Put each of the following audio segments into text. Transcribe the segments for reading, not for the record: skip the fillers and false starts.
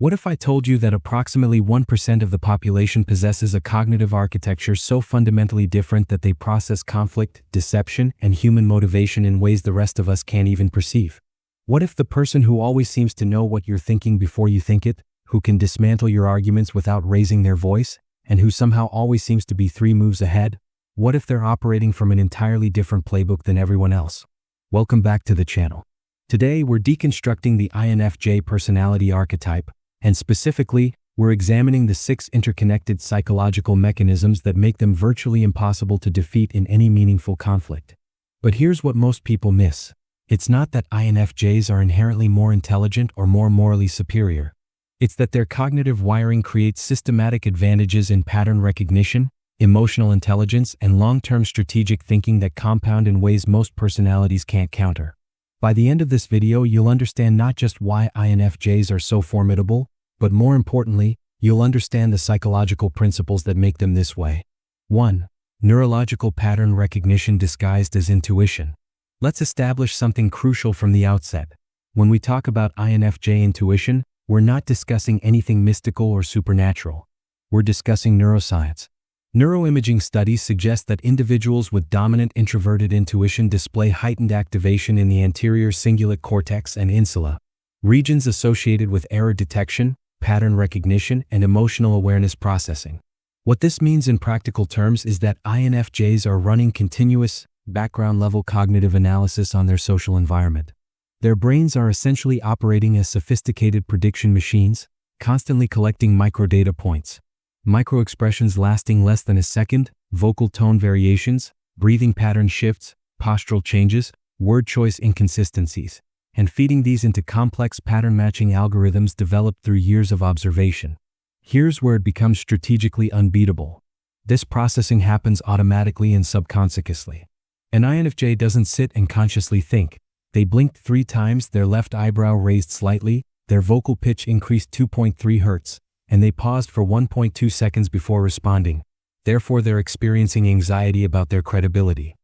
What if I told you that approximately 1% of the population possesses a cognitive architecture so fundamentally different that they process conflict, deception, and human motivation in ways the rest of us can't even perceive? What if the person who always seems to know what you're thinking before you think it, who can dismantle your arguments without raising their voice, and who somehow always seems to be 3 moves ahead? What if they're operating from an entirely different playbook than everyone else? Welcome back to the channel. Today, we're deconstructing the INFJ personality archetype, and specifically, we're examining the 6 interconnected psychological mechanisms that make them virtually impossible to defeat in any meaningful conflict. But here's what most people miss. It's not that INFJs are inherently more intelligent or more morally superior. It's that their cognitive wiring creates systematic advantages in pattern recognition, emotional intelligence, and long-term strategic thinking that compound in ways most personalities can't counter. By the end of this video, you'll understand not just why INFJs are so formidable, but more importantly, you'll understand the psychological principles that make them this way. 1. Neurological pattern recognition disguised as intuition. Let's establish something crucial from the outset. When we talk about INFJ intuition, we're not discussing anything mystical or supernatural. We're discussing neuroscience. Neuroimaging studies suggest that individuals with dominant introverted intuition display heightened activation in the anterior cingulate cortex and insula, regions associated with error detection, pattern recognition, and emotional awareness processing. What this means in practical terms is that INFJs are running continuous, background-level cognitive analysis on their social environment. Their brains are essentially operating as sophisticated prediction machines, constantly collecting microdata points. Microexpressions lasting less than a second, vocal tone variations, breathing pattern shifts, postural changes, word choice inconsistencies, and feeding these into complex pattern-matching algorithms developed through years of observation. Here's where it becomes strategically unbeatable. This processing happens automatically and subconsciously. An INFJ doesn't sit and consciously think. They blinked 3 times, their left eyebrow raised slightly, their vocal pitch increased 2.3 Hz, and they paused for 1.2 seconds before responding. Therefore, they're experiencing anxiety about their credibility.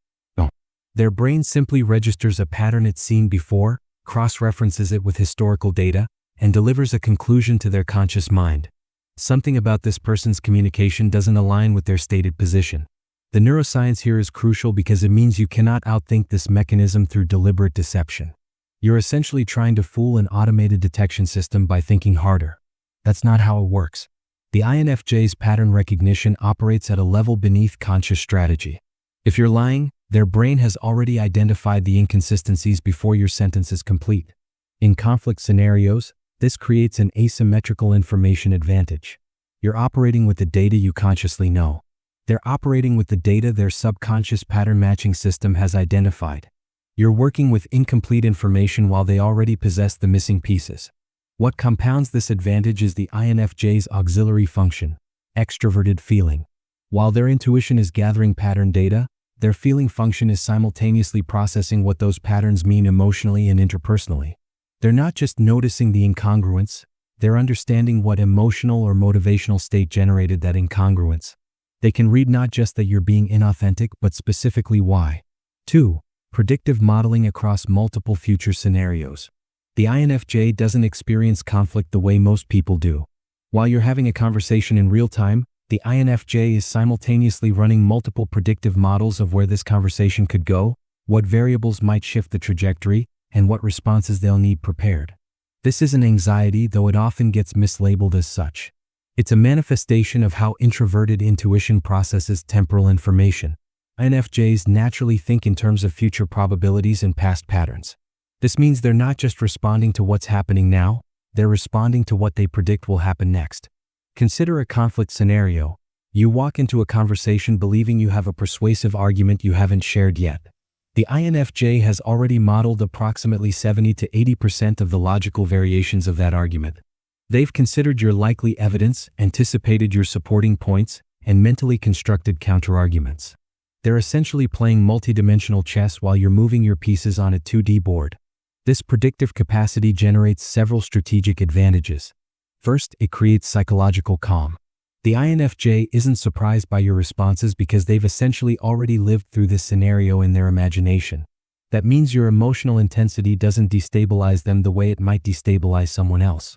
Their brain simply registers a pattern it's seen before, cross-references it with historical data, and delivers a conclusion to their conscious mind. Something about this person's communication doesn't align with their stated position. The neuroscience here is crucial because it means you cannot outthink this mechanism through deliberate deception. You're essentially trying to fool an automated detection system by thinking harder. That's not how it works. The INFJ's pattern recognition operates at a level beneath conscious strategy. If you're lying, their brain has already identified the inconsistencies before your sentence is complete. In conflict scenarios, this creates an asymmetrical information advantage. You're operating with the data you consciously know. They're operating with the data their subconscious pattern matching system has identified. You're working with incomplete information while they already possess the missing pieces. What compounds this advantage is the INFJ's auxiliary function, extroverted feeling. While their intuition is gathering pattern data, their feeling function is simultaneously processing what those patterns mean emotionally and interpersonally. They're not just noticing the incongruence, they're understanding what emotional or motivational state generated that incongruence. They can read not just that you're being inauthentic, but specifically why. 2. Predictive modeling across multiple future scenarios. The INFJ doesn't experience conflict the way most people do. While you're having a conversation in real time, the INFJ is simultaneously running multiple predictive models of where this conversation could go, what variables might shift the trajectory, and what responses they'll need prepared. This isn't anxiety, though it often gets mislabeled as such. It's a manifestation of how introverted intuition processes temporal information. INFJs naturally think in terms of future probabilities and past patterns. This means they're not just responding to what's happening now, they're responding to what they predict will happen next. Consider a conflict scenario. You walk into a conversation believing you have a persuasive argument you haven't shared yet. The INFJ has already modeled approximately 70 to 80% of the logical variations of that argument. They've considered your likely evidence, anticipated your supporting points, and mentally constructed counterarguments. They're essentially playing multidimensional chess while you're moving your pieces on a 2D board. This predictive capacity generates several strategic advantages. First, it creates psychological calm. The INFJ isn't surprised by your responses because they've essentially already lived through this scenario in their imagination. That means your emotional intensity doesn't destabilize them the way it might destabilize someone else.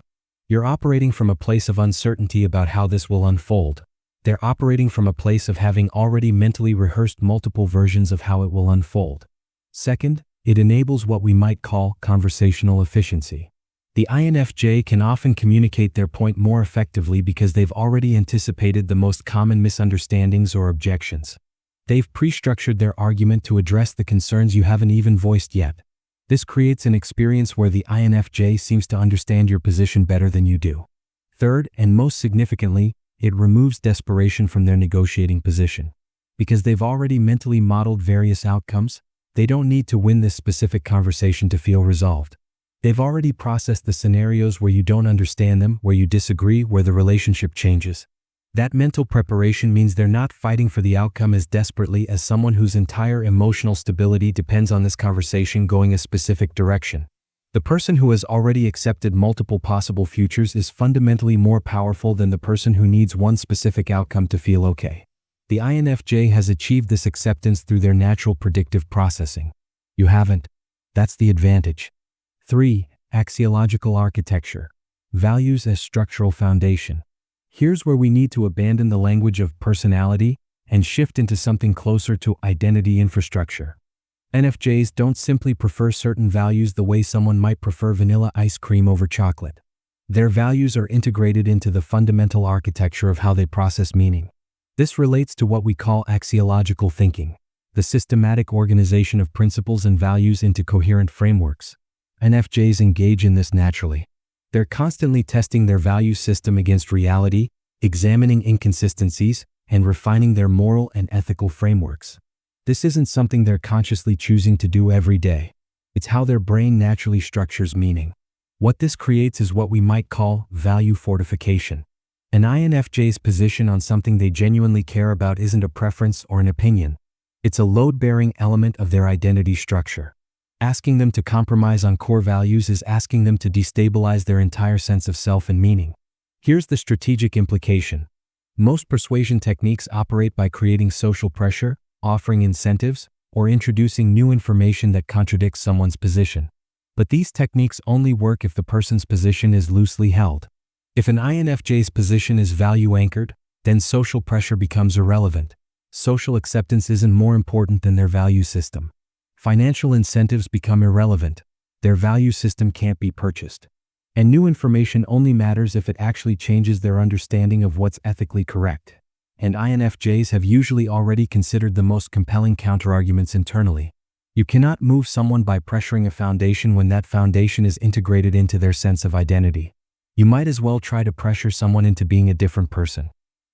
You're operating from a place of uncertainty about how this will unfold. They're operating from a place of having already mentally rehearsed multiple versions of how it will unfold. Second, it enables what we might call conversational efficiency. The INFJ can often communicate their point more effectively because they've already anticipated the most common misunderstandings or objections. They've pre-structured their argument to address the concerns you haven't even voiced yet. This creates an experience where the INFJ seems to understand your position better than you do. Third, and most significantly, it removes desperation from their negotiating position. Because they've already mentally modeled various outcomes, they don't need to win this specific conversation to feel resolved. They've already processed the scenarios where you don't understand them, where you disagree, where the relationship changes. That mental preparation means they're not fighting for the outcome as desperately as someone whose entire emotional stability depends on this conversation going a specific direction. The person who has already accepted multiple possible futures is fundamentally more powerful than the person who needs one specific outcome to feel okay. The INFJ has achieved this acceptance through their natural predictive processing. You haven't. That's the advantage. 3. Axiological architecture. Values as structural foundation. Here's where we need to abandon the language of personality and shift into something closer to identity infrastructure. INFJs don't simply prefer certain values the way someone might prefer vanilla ice cream over chocolate. Their values are integrated into the fundamental architecture of how they process meaning. This relates to what we call axiological thinking, the systematic organization of principles and values into coherent frameworks. INFJs engage in this naturally. They're constantly testing their value system against reality, examining inconsistencies, and refining their moral and ethical frameworks. This isn't something they're consciously choosing to do every day. It's how their brain naturally structures meaning. What this creates is what we might call value fortification. An INFJ's position on something they genuinely care about isn't a preference or an opinion. It's a load-bearing element of their identity structure. Asking them to compromise on core values is asking them to destabilize their entire sense of self and meaning. Here's the strategic implication. Most persuasion techniques operate by creating social pressure, offering incentives, or introducing new information that contradicts someone's position. But these techniques only work if the person's position is loosely held. If an INFJ's position is value-anchored, then social pressure becomes irrelevant. Social acceptance isn't more important than their value system. Financial incentives become irrelevant. Their value system can't be purchased. And new information only matters if it actually changes their understanding of what's ethically correct. And INFJs have usually already considered the most compelling counterarguments internally. You cannot move someone by pressuring a foundation when that foundation is integrated into their sense of identity. You might as well try to pressure someone into being a different person.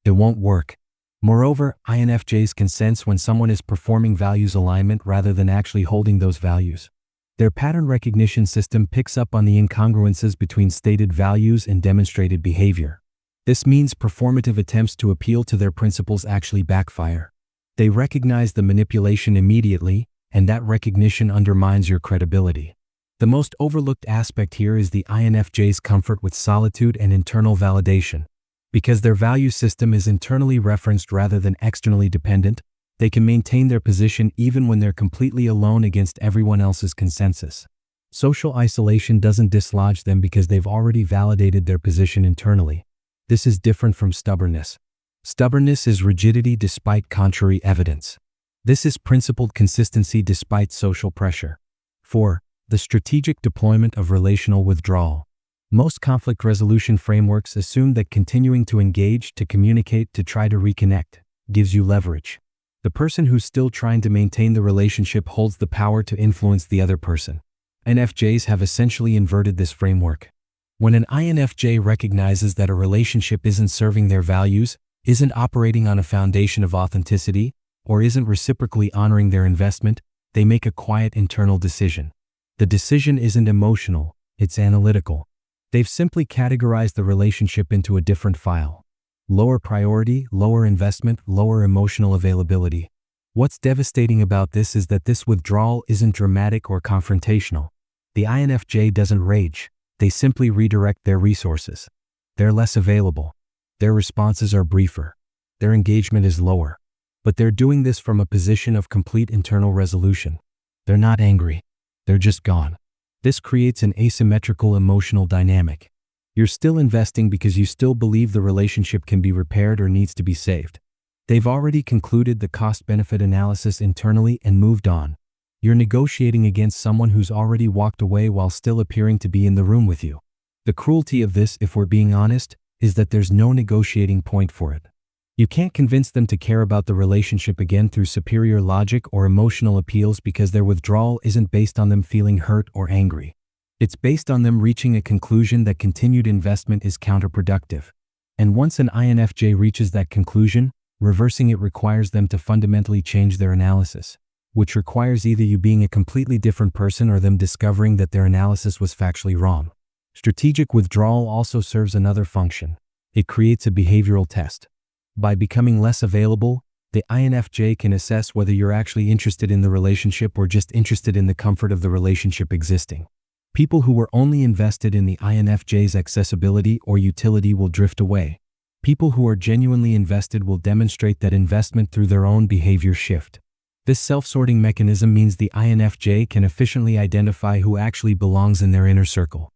It won't work. Moreover, INFJs can sense when someone is performing values alignment rather than actually holding those values. Their pattern recognition system picks up on the incongruences between stated values and demonstrated behavior. This means performative attempts to appeal to their principles actually backfire. They recognize the manipulation immediately, and that recognition undermines your credibility. The most overlooked aspect here is the INFJ's comfort with solitude and internal validation. Because their value system is internally referenced rather than externally dependent, they can maintain their position even when they're completely alone against everyone else's consensus. Social isolation doesn't dislodge them because they've already validated their position internally. This is different from stubbornness. Stubbornness is rigidity despite contrary evidence. This is principled consistency despite social pressure. 4. The strategic deployment of relational withdrawal. Most conflict resolution frameworks assume that continuing to engage, to communicate, to try to reconnect, gives you leverage. The person who's still trying to maintain the relationship holds the power to influence the other person. INFJs have essentially inverted this framework. When an INFJ recognizes that a relationship isn't serving their values, isn't operating on a foundation of authenticity, or isn't reciprocally honoring their investment, they make a quiet internal decision. The decision isn't emotional, it's analytical. They've simply categorized the relationship into a different file. Lower priority, lower investment, lower emotional availability. What's devastating about this is that this withdrawal isn't dramatic or confrontational. The INFJ doesn't rage. They simply redirect their resources. They're less available. Their responses are briefer. Their engagement is lower. But they're doing this from a position of complete internal resolution. They're not angry. They're just gone. This creates an asymmetrical emotional dynamic. You're still investing because you still believe the relationship can be repaired or needs to be saved. They've already concluded the cost-benefit analysis internally and moved on. You're negotiating against someone who's already walked away while still appearing to be in the room with you. The cruelty of this, if we're being honest, is that there's no negotiating point for it. You can't convince them to care about the relationship again through superior logic or emotional appeals because their withdrawal isn't based on them feeling hurt or angry. It's based on them reaching a conclusion that continued investment is counterproductive. And once an INFJ reaches that conclusion, reversing it requires them to fundamentally change their analysis, which requires either you being a completely different person or them discovering that their analysis was factually wrong. Strategic withdrawal also serves another function. It creates a behavioral test. By becoming less available, the INFJ can assess whether you're actually interested in the relationship or just interested in the comfort of the relationship existing. People who were only invested in the INFJ's accessibility or utility will drift away. People who are genuinely invested will demonstrate that investment through their own behavior shift. This self-sorting mechanism means the INFJ can efficiently identify who actually belongs in their inner circle.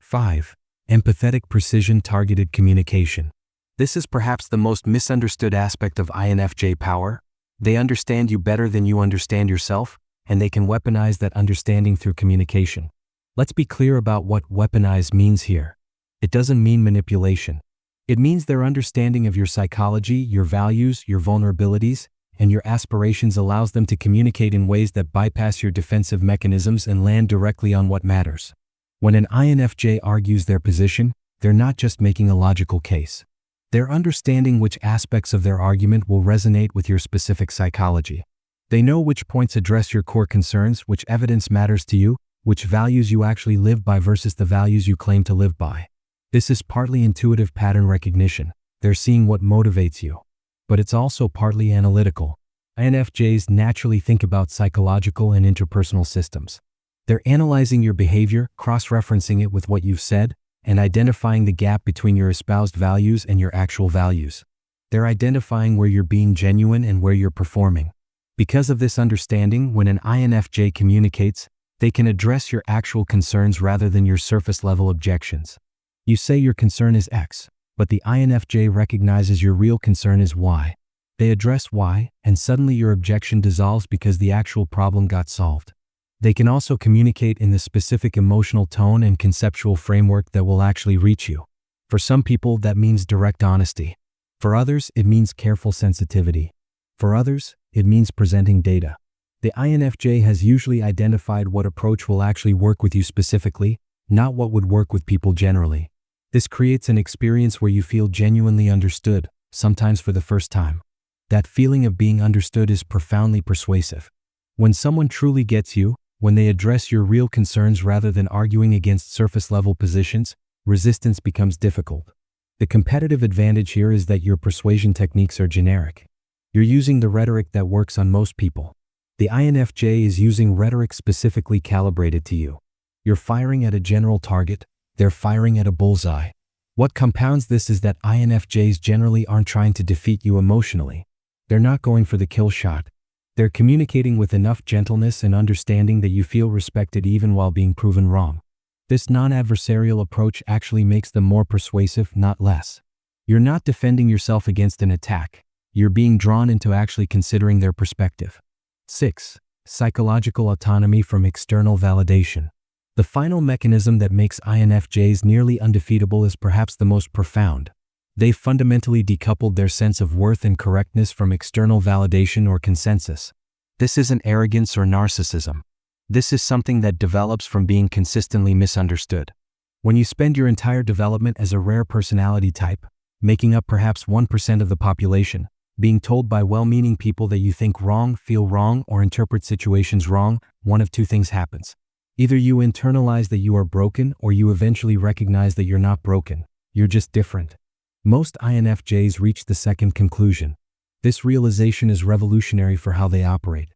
5. Empathetic precision-targeted communication. This is perhaps the most misunderstood aspect of INFJ power. They understand you better than you understand yourself, and they can weaponize that understanding through communication. Let's be clear about what weaponize means here. It doesn't mean manipulation. It means their understanding of your psychology, your values, your vulnerabilities, and your aspirations allows them to communicate in ways that bypass your defensive mechanisms and land directly on what matters. When an INFJ argues their position, they're not just making a logical case. They're understanding which aspects of their argument will resonate with your specific psychology. They know which points address your core concerns, which evidence matters to you, which values you actually live by versus the values you claim to live by. This is partly intuitive pattern recognition. They're seeing what motivates you. But it's also partly analytical. INFJs naturally think about psychological and interpersonal systems. They're analyzing your behavior, cross-referencing it with what you've said, and identifying the gap between your espoused values and your actual values. They're identifying where you're being genuine and where you're performing. Because of this understanding, when an INFJ communicates, they can address your actual concerns rather than your surface-level objections. You say your concern is X, but the INFJ recognizes your real concern is Y. They address Y, and suddenly your objection dissolves because the actual problem got solved. They can also communicate in the specific emotional tone and conceptual framework that will actually reach you. For some people, that means direct honesty. For others, it means careful sensitivity. For others, it means presenting data. The INFJ has usually identified what approach will actually work with you specifically, not what would work with people generally. This creates an experience where you feel genuinely understood, sometimes for the first time. That feeling of being understood is profoundly persuasive. When someone truly gets you, when they address your real concerns rather than arguing against surface-level positions, resistance becomes difficult. The competitive advantage here is that your persuasion techniques are generic. You're using the rhetoric that works on most people. The INFJ is using rhetoric specifically calibrated to you. You're firing at a general target, they're firing at a bullseye. What compounds this is that INFJs generally aren't trying to defeat you emotionally. They're not going for the kill shot. They're communicating with enough gentleness and understanding that you feel respected even while being proven wrong. This non-adversarial approach actually makes them more persuasive, not less. You're not defending yourself against an attack. You're being drawn into actually considering their perspective. 6. Psychological autonomy from external validation. The final mechanism that makes INFJs nearly undefeatable is perhaps the most profound. They've fundamentally decoupled their sense of worth and correctness from external validation or consensus. This isn't arrogance or narcissism. This is something that develops from being consistently misunderstood. When you spend your entire development as a rare personality type, making up perhaps 1% of the population, being told by well-meaning people that you think wrong, feel wrong, or interpret situations wrong, one of two things happens. Either you internalize that you are broken or you eventually recognize that you're not broken. You're just different. Most INFJs reach the second conclusion. This realization is revolutionary for how they operate.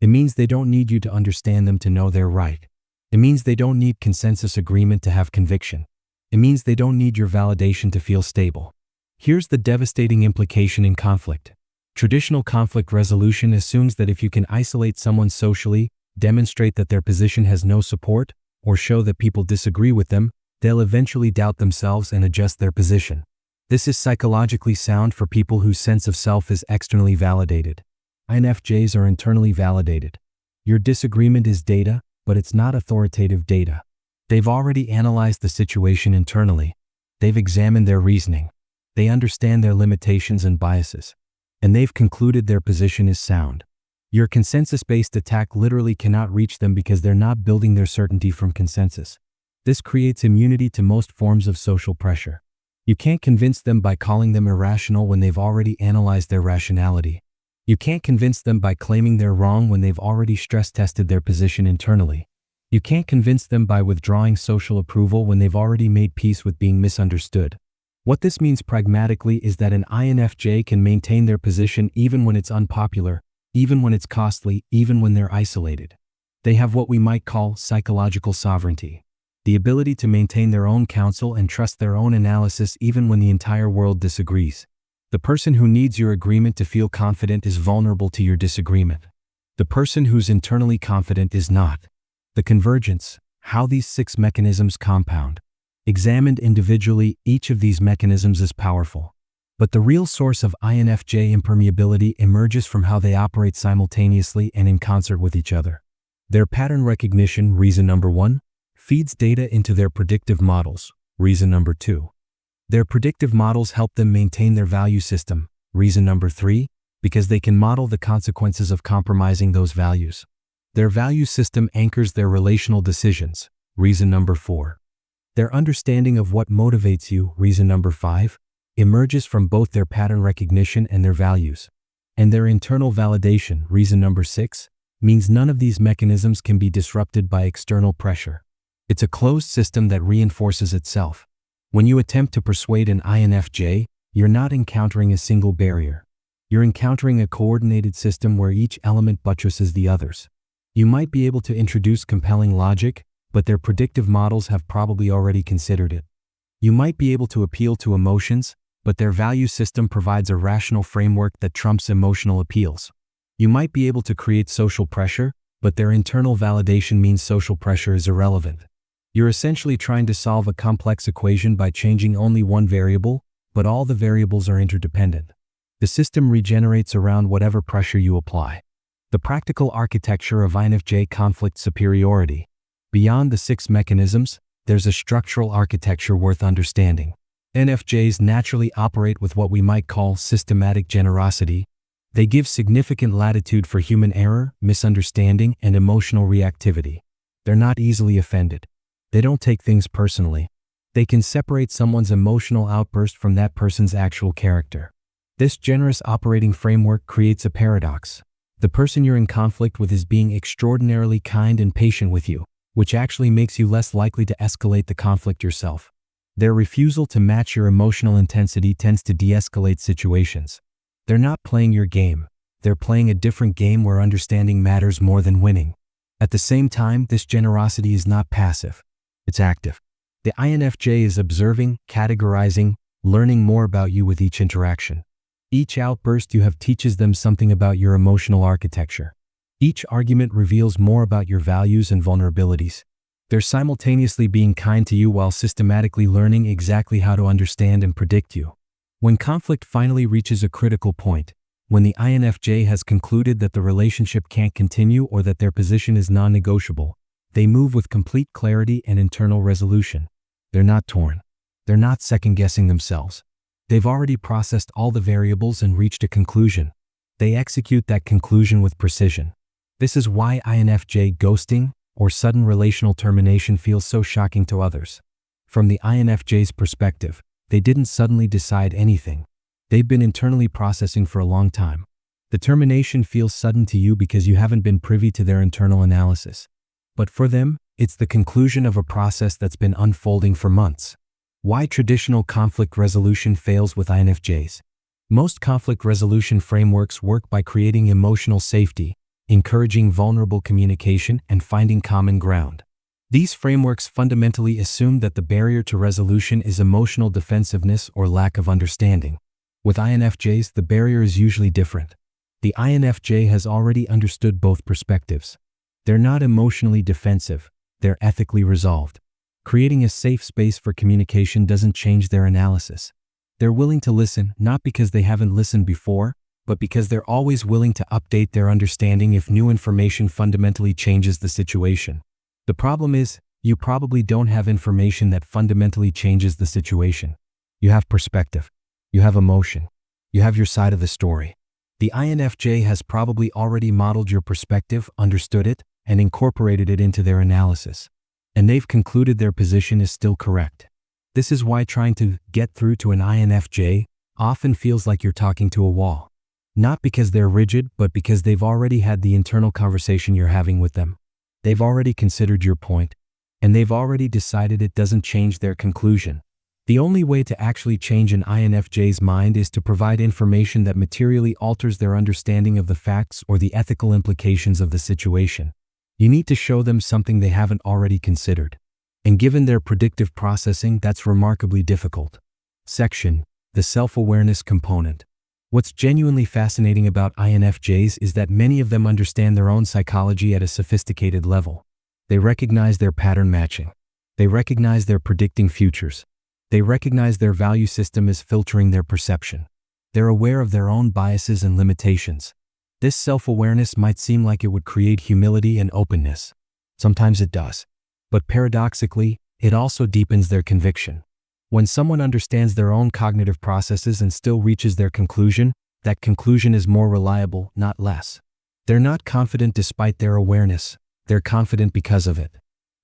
It means they don't need you to understand them to know they're right. It means they don't need consensus agreement to have conviction. It means they don't need your validation to feel stable. Here's the devastating implication in conflict. Traditional conflict resolution assumes that if you can isolate someone socially, demonstrate that their position has no support, or show that people disagree with them, they'll eventually doubt themselves and adjust their position. This is psychologically sound for people whose sense of self is externally validated. INFJs are internally validated. Your disagreement is data, but it's not authoritative data. They've already analyzed the situation internally. They've examined their reasoning. They understand their limitations and biases. And they've concluded their position is sound. Your consensus-based attack literally cannot reach them because they're not building their certainty from consensus. This creates immunity to most forms of social pressure. You can't convince them by calling them irrational when they've already analyzed their rationality. You can't convince them by claiming they're wrong when they've already stress-tested their position internally. You can't convince them by withdrawing social approval when they've already made peace with being misunderstood. What this means pragmatically is that an INFJ can maintain their position even when it's unpopular, even when it's costly, even when they're isolated. They have what we might call psychological sovereignty. The ability to maintain their own counsel and trust their own analysis even when the entire world disagrees. The person who needs your agreement to feel confident is vulnerable to your disagreement. The person who's internally confident is not. The convergence, how these 6 mechanisms compound. Examined individually, each of these mechanisms is powerful. But the real source of INFJ impermeability emerges from how they operate simultaneously and in concert with each other. Their pattern recognition, reason number 1, feeds data into their predictive models, reason number 2. Their predictive models help them maintain their value system, reason number 3, because they can model the consequences of compromising those values. Their value system anchors their relational decisions, reason number 4. Their understanding of what motivates you, reason number 5, emerges from both their pattern recognition and their values. And their internal validation, reason number 6, means none of these mechanisms can be disrupted by external pressure. It's a closed system that reinforces itself. When you attempt to persuade an INFJ, you're not encountering a single barrier. You're encountering a coordinated system where each element buttresses the others. You might be able to introduce compelling logic, but their predictive models have probably already considered it. You might be able to appeal to emotions, but their value system provides a rational framework that trumps emotional appeals. You might be able to create social pressure, but their internal validation means social pressure is irrelevant. You're essentially trying to solve a complex equation by changing only one variable, but all the variables are interdependent. The system regenerates around whatever pressure you apply. The practical architecture of INFJ conflict superiority. Beyond the 6 mechanisms, there's a structural architecture worth understanding. INFJs naturally operate with what we might call systematic generosity. They give significant latitude for human error, misunderstanding, and emotional reactivity. They're not easily offended. They don't take things personally. They can separate someone's emotional outburst from that person's actual character. This generous operating framework creates a paradox. The person you're in conflict with is being extraordinarily kind and patient with you, which actually makes you less likely to escalate the conflict yourself. Their refusal to match your emotional intensity tends to de-escalate situations. They're not playing your game. They're playing a different game where understanding matters more than winning. At the same time, this generosity is not passive. It's active. The INFJ is observing, categorizing, learning more about you with each interaction. Each outburst you have teaches them something about your emotional architecture. Each argument reveals more about your values and vulnerabilities. They're simultaneously being kind to you while systematically learning exactly how to understand and predict you. When conflict finally reaches a critical point, when the INFJ has concluded that the relationship can't continue or that their position is non-negotiable, they move with complete clarity and internal resolution. They're not torn. They're not second-guessing themselves. They've already processed all the variables and reached a conclusion. They execute that conclusion with precision. This is why INFJ ghosting or sudden relational termination feels so shocking to others. From the INFJ's perspective, they didn't suddenly decide anything. They've been internally processing for a long time. The termination feels sudden to you because you haven't been privy to their internal analysis. But for them, it's the conclusion of a process that's been unfolding for months. Why traditional conflict resolution fails with INFJs. Most conflict resolution frameworks work by creating emotional safety, encouraging vulnerable communication, and finding common ground. These frameworks fundamentally assume that the barrier to resolution is emotional defensiveness or lack of understanding. With INFJs, the barrier is usually different. The INFJ has already understood both perspectives. They're not emotionally defensive, they're ethically resolved. Creating a safe space for communication doesn't change their analysis. They're willing to listen, not because they haven't listened before, but because they're always willing to update their understanding if new information fundamentally changes the situation. The problem is, you probably don't have information that fundamentally changes the situation. You have perspective. You have emotion. You have your side of the story. The INFJ has probably already modeled your perspective, understood it, and incorporated it into their analysis. And they've concluded their position is still correct. This is why trying to get through to an INFJ often feels like you're talking to a wall. Not because they're rigid, but because they've already had the internal conversation you're having with them. They've already considered your point, and they've already decided it doesn't change their conclusion. The only way to actually change an INFJ's mind is to provide information that materially alters their understanding of the facts or the ethical implications of the situation. You need to show them something they haven't already considered. And given their predictive processing, that's remarkably difficult. Section: the self-awareness component. What's genuinely fascinating about INFJs is that many of them understand their own psychology at a sophisticated level. They recognize their pattern matching. They recognize they're predicting futures. They recognize their value system is filtering their perception. They're aware of their own biases and limitations. This self-awareness might seem like it would create humility and openness. Sometimes it does. But paradoxically, it also deepens their conviction. When someone understands their own cognitive processes and still reaches their conclusion, that conclusion is more reliable, not less. They're not confident despite their awareness. They're confident because of it.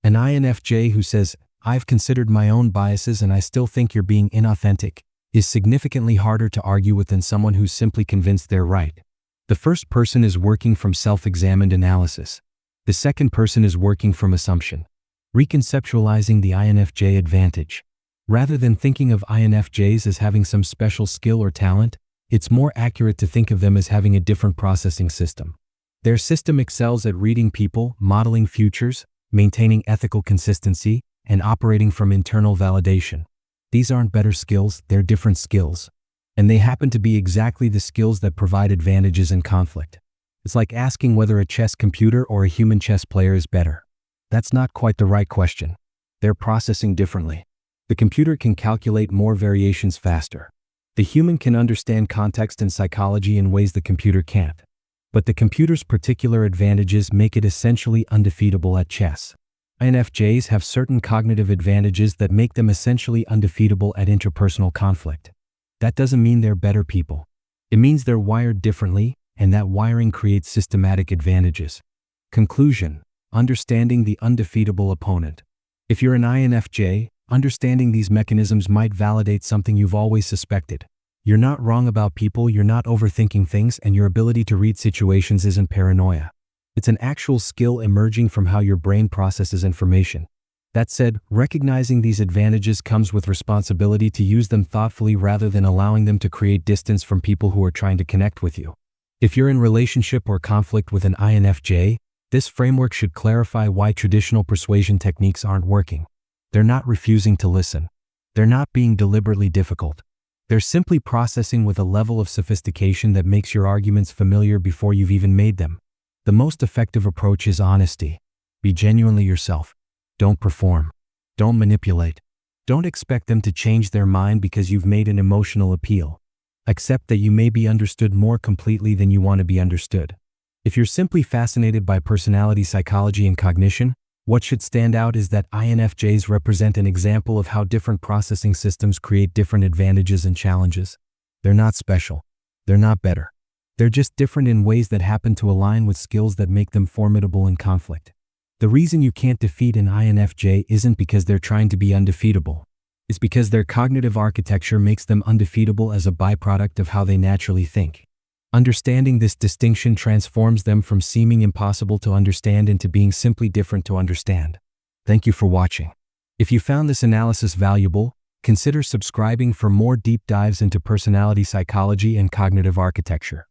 An INFJ who says, "I've considered my own biases and I still think you're being inauthentic," is significantly harder to argue with than someone who's simply convinced they're right. The first person is working from self-examined analysis. The second person is working from assumption. Reconceptualizing the INFJ advantage. Rather than thinking of INFJs as having some special skill or talent, it's more accurate to think of them as having a different processing system. Their system excels at reading people, modeling futures, maintaining ethical consistency, and operating from internal validation. These aren't better skills, they're different skills. And they happen to be exactly the skills that provide advantages in conflict. It's like asking whether a chess computer or a human chess player is better. That's not quite the right question. They're processing differently. The computer can calculate more variations faster. The human can understand context and psychology in ways the computer can't. But the computer's particular advantages make it essentially undefeatable at chess. INFJs have certain cognitive advantages that make them essentially undefeatable at interpersonal conflict. That doesn't mean they're better people. It means they're wired differently, and that wiring creates systematic advantages. Conclusion: understanding the undefeatable opponent. If you're an INFJ, understanding these mechanisms might validate something you've always suspected. You're not wrong about people, you're not overthinking things, and your ability to read situations isn't paranoia. It's an actual skill emerging from how your brain processes information. That said, recognizing these advantages comes with responsibility to use them thoughtfully rather than allowing them to create distance from people who are trying to connect with you. If you're in relationship or conflict with an INFJ, this framework should clarify why traditional persuasion techniques aren't working. They're not refusing to listen. They're not being deliberately difficult. They're simply processing with a level of sophistication that makes your arguments familiar before you've even made them. The most effective approach is honesty. Be genuinely yourself. Don't perform. Don't manipulate. Don't expect them to change their mind because you've made an emotional appeal. Accept that you may be understood more completely than you want to be understood. If you're simply fascinated by personality psychology and cognition, what should stand out is that INFJs represent an example of how different processing systems create different advantages and challenges. They're not special. They're not better. They're just different in ways that happen to align with skills that make them formidable in conflict. The reason you can't defeat an INFJ isn't because they're trying to be undefeatable. It's because their cognitive architecture makes them undefeatable as a byproduct of how they naturally think. Understanding this distinction transforms them from seeming impossible to understand into being simply different to understand. Thank you for watching. If you found this analysis valuable, consider subscribing for more deep dives into personality psychology and cognitive architecture.